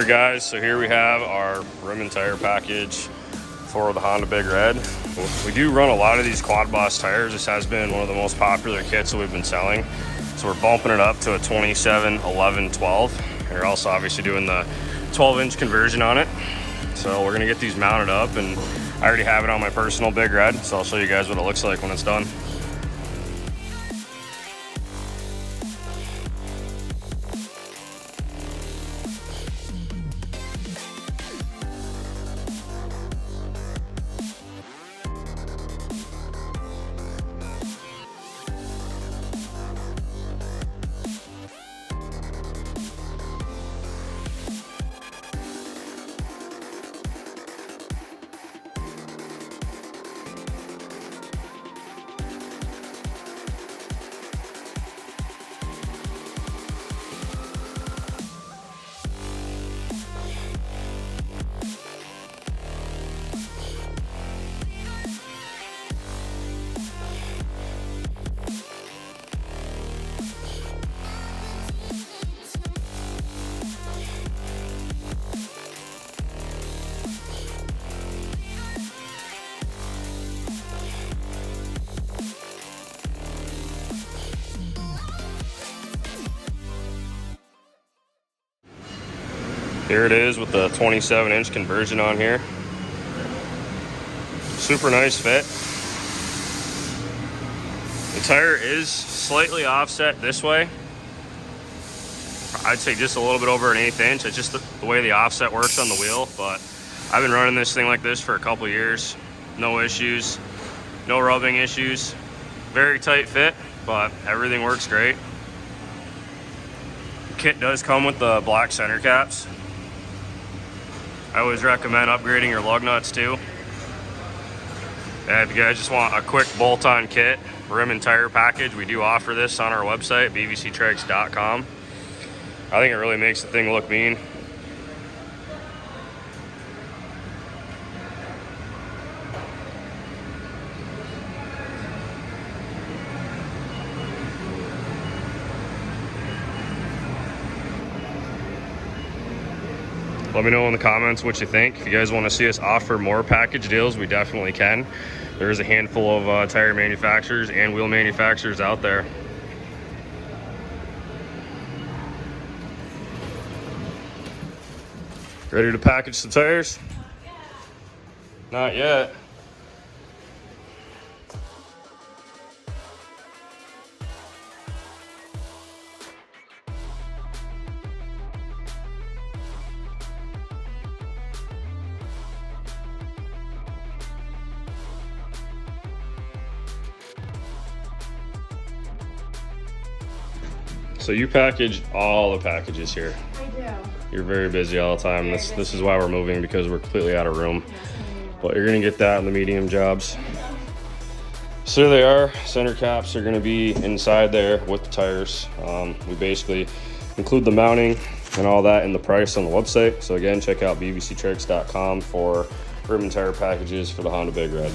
Alright guys, so here we have our rim and tire package for the Honda Big Red. We do run a lot of these quad boss tires. This has been one of the most popular kits that we've been selling. So we're bumping it up to a 27, 11, 12. We're also obviously doing the 12-inch conversion on it. So we're gonna get these mounted up, and I already have it on my personal Big Red, so I'll show you guys what it looks like when it's done. Here it is with the 27-inch conversion on here. Super nice fit. The tire is slightly offset this way. I'd say just a little bit over an 1/8 inch. It's just the way the offset works on the wheel, but I've been running this thing like this for a couple years. No issues, no rubbing issues. Very tight fit, but everything works great. The kit does come with the black center caps. I always recommend upgrading your lug nuts too. And if you guys just want a quick bolt-on kit, rim and tire package, we do offer this on our website, bvctrikes.com. I think it really makes the thing look mean. Let me know in the comments what you think. If you guys want to see us offer more package deals, we definitely can. There is a handful of tire manufacturers and wheel manufacturers out there. Ready to package some tires? Not yet. So you package all the packages here. I do. You're very busy all the time. This is why we're moving, because we're completely out of room. But you're gonna get that in the medium jobs. So there they are. Center caps are gonna be inside there with the tires. We basically include the mounting and all that in the price on the website. So again, check out bvctrikes.com for rim and tire packages for the Honda Big Red.